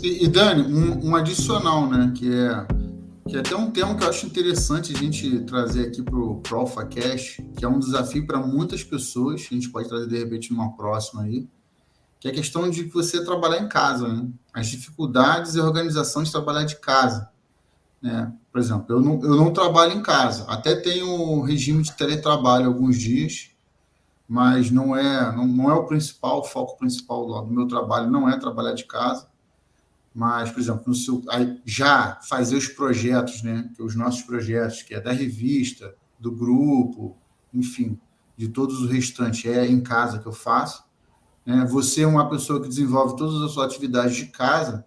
E Dani, um adicional, né? Que é até um tema que eu acho interessante a gente trazer aqui para o AlphaCast, que é um desafio para muitas pessoas, que a gente pode trazer de repente numa próxima aí, que é a questão de você trabalhar em casa, né? As dificuldades e a organização de trabalhar de casa, né? Por exemplo, eu não trabalho em casa, até tenho regime de teletrabalho alguns dias, mas não é o principal, o foco principal do meu trabalho não é trabalhar de casa. Mas, por exemplo, já fazer os projetos, né? Que os nossos projetos, que é da revista, do grupo, enfim, de todos os restantes, é em casa que eu faço. Né? Você é uma pessoa que desenvolve todas as suas atividades de casa,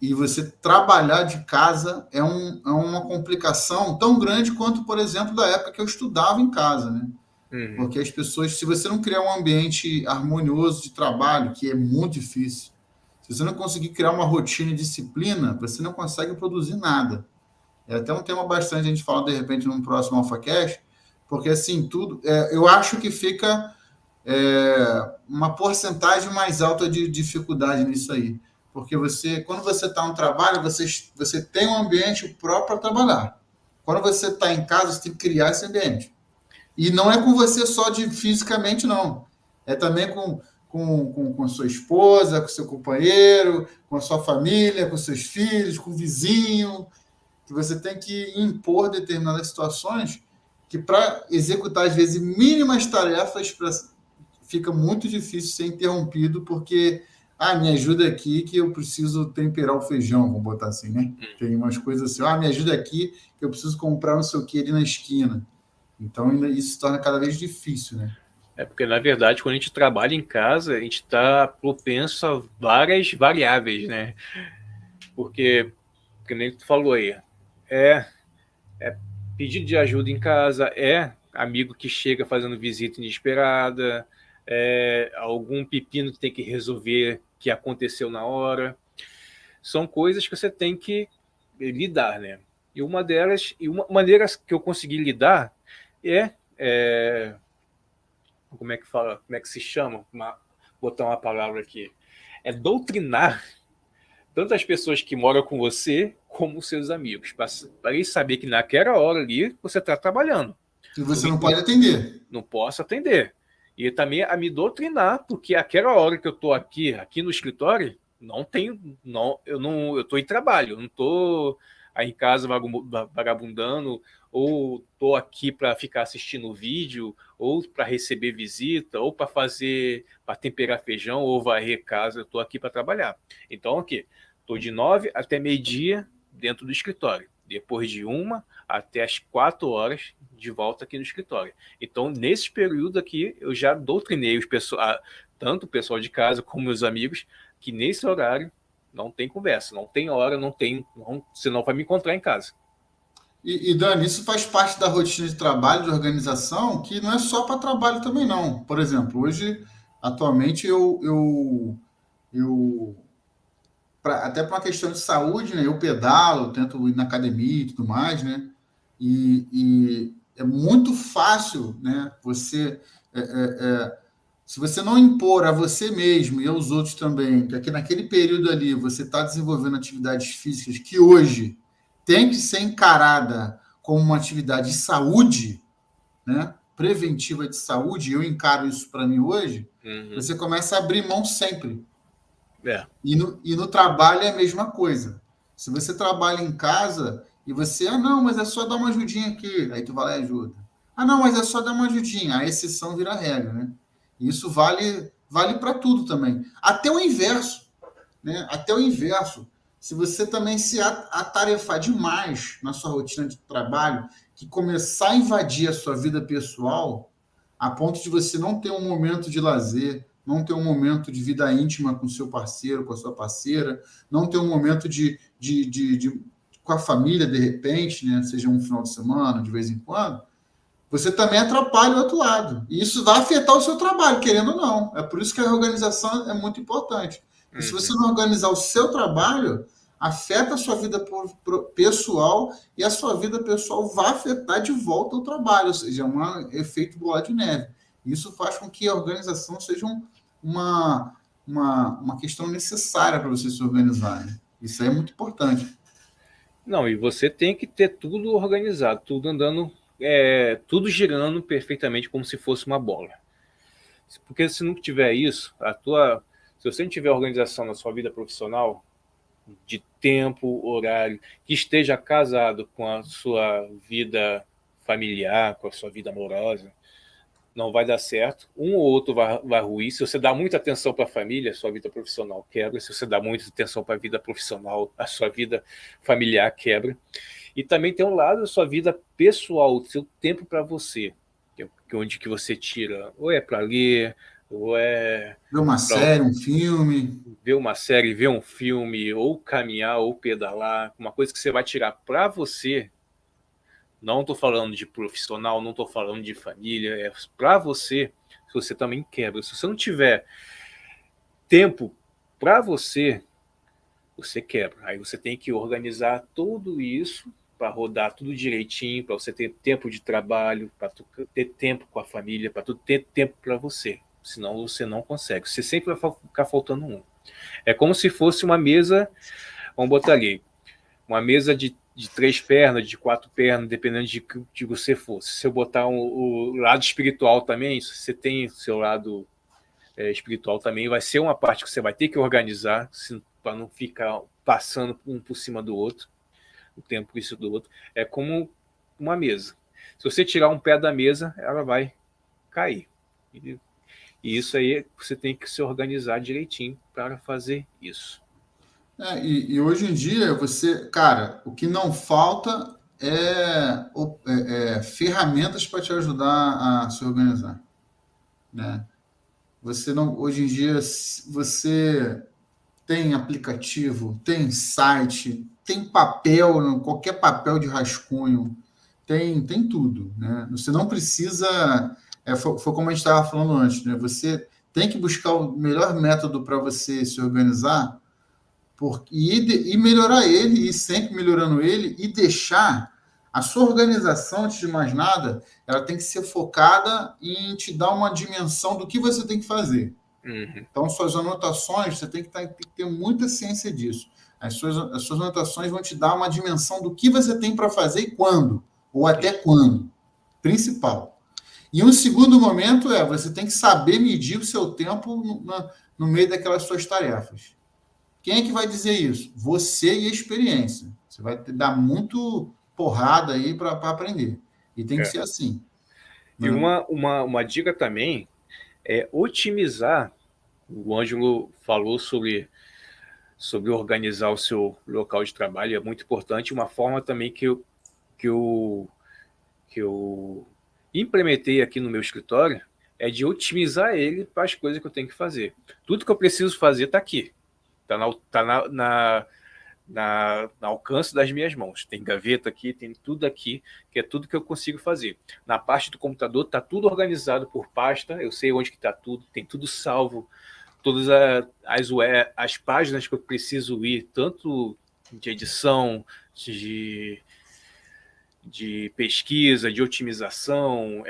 e você trabalhar de casa é uma complicação tão grande quanto, por exemplo, da época que eu estudava em casa, né? Uhum. Porque as pessoas, se você não criar um ambiente harmonioso de trabalho, que é muito difícil, se você não conseguir criar uma rotina e disciplina, você não consegue produzir nada. É até um tema bastante a gente fala de repente num próximo AlphaCast, porque assim, eu acho que fica uma porcentagem mais alta de dificuldade nisso aí. Porque quando você está no trabalho, você tem um ambiente próprio para trabalhar. Quando você está em casa, você tem que criar esse ambiente. E não é com você só fisicamente, não. É também com sua esposa, com seu companheiro, com a sua família, com seus filhos, com o vizinho, que você tem que impor determinadas situações que, para executar, às vezes, mínimas tarefas, fica muito difícil ser interrompido, porque, me ajuda aqui que eu preciso temperar o feijão, vamos botar assim, né? Tem umas coisas assim, me ajuda aqui que eu preciso comprar não sei o que ali na esquina. Então, isso se torna cada vez difícil, né? É porque, na verdade, quando a gente trabalha em casa, a gente está propenso a várias variáveis, né? Porque, que nem tu falou aí, é, é pedido de ajuda em casa, é amigo que chega fazendo visita inesperada, é algum pepino que tem que resolver que aconteceu na hora. São coisas que você tem que lidar, né? E uma maneira que eu consegui lidar é como é que fala, como é que se chama? Botar uma palavra aqui. É doutrinar tanto as pessoas que moram com você como os seus amigos, para eles saber que naquela hora ali você está trabalhando. E Não, você não pode atender. não posso atender. E também a me doutrinar, porque aquela hora que eu estou aqui no escritório, não tenho, não, eu estou em trabalho, eu não estou aí em casa vagabundando, ou estou aqui para ficar assistindo o vídeo, ou para receber visita, ou para temperar feijão, ou varrer casa, eu estou aqui para trabalhar. Então, aqui, estou de 9 até meio-dia dentro do escritório. Depois de 1 até as 4 horas de volta aqui no escritório. Então, nesse período aqui, eu já doutrinei tanto o pessoal de casa como meus amigos, que nesse horário não tem conversa, não tem hora, você não vai me encontrar em casa. E Dani, isso faz parte da rotina de trabalho, de organização, que não é só para trabalho também, não. Por exemplo, hoje, atualmente, eu até para uma questão de saúde, né? Eu pedalo, tento ir na academia e tudo mais, né? E é muito fácil, né? Se você não impor a você mesmo e aos outros também, que aqui naquele período ali você está desenvolvendo atividades físicas que hoje tem que ser encarada como uma atividade de saúde, né? Preventiva de saúde, eu encaro isso para mim hoje, Uhum. você começa a abrir mão sempre. É. E no trabalho é a mesma coisa. Se você trabalha em casa e você, não, mas é só dar uma ajudinha aqui, aí tu vai lá e ajuda. Não, mas é só dar uma ajudinha, a exceção vira regra, né? E isso vale para tudo também. Até o inverso, né? Até o inverso. Se você também se atarefar demais na sua rotina de trabalho, que começar a invadir a sua vida pessoal, a ponto de você não ter um momento de lazer, não ter um momento de vida íntima com seu parceiro, com a sua parceira, não ter um momento com a família, de repente, né? Seja um final de semana, de vez em quando, você também atrapalha o outro lado. E isso vai afetar o seu trabalho, querendo ou não. É por isso que a organização é muito importante. Porque se você Uhum. não organizar o seu trabalho, afeta a sua vida pessoal, e a sua vida pessoal vai afetar de volta o trabalho, ou seja, é um efeito bola de neve. Isso faz com que a organização seja uma, uma questão necessária para você se organizar, né? Isso aí é muito importante. Não, e você tem que ter tudo organizado, tudo andando, tudo girando perfeitamente como se fosse uma bola. Porque se não tiver isso, se você não tiver organização na sua vida profissional, de tempo, horário, que esteja casado com a sua vida familiar, com a sua vida amorosa, não vai dar certo. Um ou outro vai ruir. Se você dá muita atenção para a família, a sua vida profissional quebra. Se você dá muita atenção para a vida profissional, a sua vida familiar quebra. E também tem um lado da sua vida pessoal, o seu tempo para você, onde que você tira, ou é para ler, ou é Ver uma para série, um filme. ver uma série, ver um filme, ou caminhar, ou pedalar, uma coisa que você vai tirar para você. Não estou falando de profissional, não estou falando de família, é para você. Se você também quebra, se você não tiver tempo para você, você quebra. Aí você tem que organizar tudo isso para rodar tudo direitinho, para você ter tempo de trabalho, para ter tempo com a família, para ter tempo para você. Senão você não consegue. Você sempre vai ficar faltando um. É como se fosse uma mesa, vamos botar ali, uma mesa de 3 pernas, de 4 pernas, dependendo de você for. Se eu botar o lado espiritual também, se você tem o seu lado espiritual também, vai ser uma parte que você vai ter que organizar para não ficar passando um por cima do outro, o tempo isso do outro. É como uma mesa. Se você tirar um pé da mesa, ela vai cair. E isso aí você tem que se organizar direitinho para fazer isso. E hoje em dia, você, cara, o que não falta é ferramentas para te ajudar a se organizar, né? Você não, hoje em dia, você tem aplicativo, tem site, tem papel, qualquer papel de rascunho, tem tudo, né? Você não precisa, foi como a gente estava falando antes, né? Você tem que buscar o melhor método para você se organizar e melhorar ele, e sempre melhorando ele, e deixar a sua organização, antes de mais nada, ela tem que ser focada em te dar uma dimensão do que você tem que fazer. Uhum. Então, suas anotações, você tem que ter muita ciência disso. As suas anotações vão te dar uma dimensão do que você tem para fazer e quando, ou até quando, principal. E um segundo momento você tem que saber medir o seu tempo no meio daquelas suas tarefas. Quem é que vai dizer isso? Você e a experiência. Você vai dar muito porrada aí para aprender. E tem que É. ser assim. E Né? uma dica também é otimizar. O Ângelo falou sobre organizar o seu local de trabalho, é muito importante. Uma forma também que eu, que eu implementei aqui no meu escritório é de otimizar ele para as coisas que eu tenho que fazer. Tudo que eu preciso fazer está aqui, está na alcance das minhas mãos. Tem gaveta aqui, tem tudo aqui, que é tudo que eu consigo fazer. Na parte do computador está tudo organizado por pasta, eu sei onde que está tudo, tem tudo salvo, todas as páginas que eu preciso ir, tanto de edição, de pesquisa, de otimização,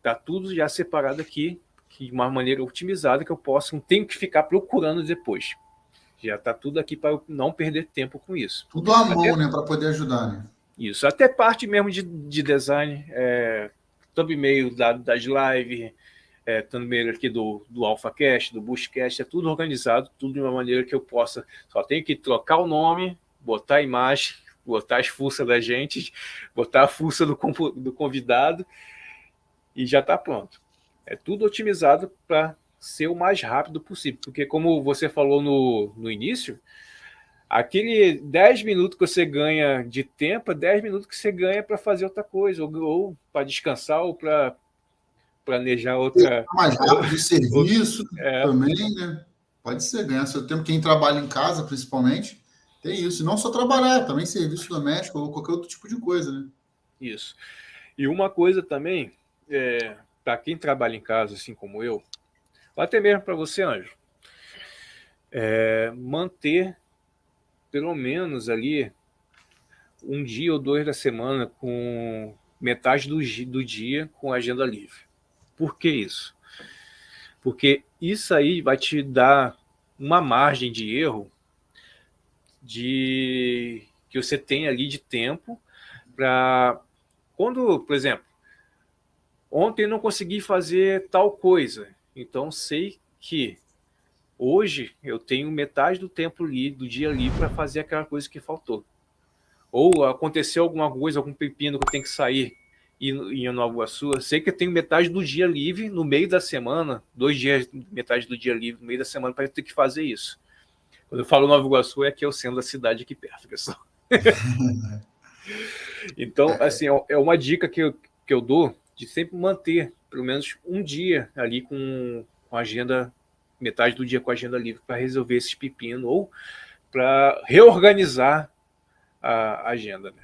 tá tudo já separado aqui, de uma maneira otimizada que eu posso, não tenho que ficar procurando depois. Já está tudo aqui para eu não perder tempo com isso. Tudo à mão, Até né? Para poder ajudar, né? isso, até parte mesmo de design, thumbnail das lives, thumbnail aqui do AlphaCast, do Boostcast, é tudo organizado, tudo de uma maneira que eu possa, só tenho que trocar o nome, botar a imagem, botar as fuças da gente, botar a fuça do convidado e já está pronto. É tudo otimizado para ser o mais rápido possível, porque como você falou no início, aquele 10 minutos que você ganha de tempo é 10 minutos que você ganha para fazer outra coisa, ou para descansar, ou para planejar outra. Mais rápido o outra serviço também, né? Pode ser, ganhar seu tempo. Quem trabalha em casa, principalmente, tem isso. E não só trabalhar, também serviço doméstico ou qualquer outro tipo de coisa, né? Isso. E uma coisa também, para quem trabalha em casa, assim como eu, ou até mesmo para você, Anjo, manter pelo menos ali um dia ou dois da semana com metade do dia com agenda livre. Por que isso? Porque isso aí vai te dar uma margem de erro que você tem ali de tempo para quando, por exemplo, ontem não consegui fazer tal coisa, então sei que hoje eu tenho metade do tempo do dia livre para fazer aquela coisa que faltou. Ou aconteceu alguma coisa, algum pepino que eu tenho que sair em Nova Iguaçu, eu sei que eu tenho metade do dia livre no meio da semana, 2 dias, metade do dia livre no meio da semana para eu ter que fazer isso. Quando eu falo Nova Iguaçu, é que é o centro da cidade aqui perto, pessoal. Então, assim, é uma dica que eu dou de sempre manter pelo menos um dia ali com a agenda, metade do dia com a agenda livre para resolver esses pepinos ou para reorganizar a agenda, né?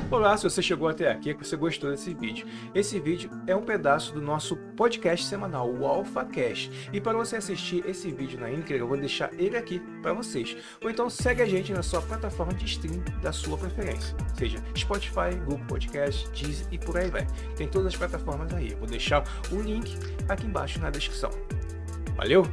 Olá, se você chegou até aqui, é que você gostou desse vídeo. Esse vídeo é um pedaço do nosso podcast semanal, o AlphaCast. E para você assistir esse vídeo na íntegra, eu vou deixar ele aqui para vocês. Ou então segue a gente na sua plataforma de stream da sua preferência, seja Spotify, Google Podcast, Deezer e por aí vai. Tem todas as plataformas aí. Eu vou deixar o link aqui embaixo na descrição. Valeu!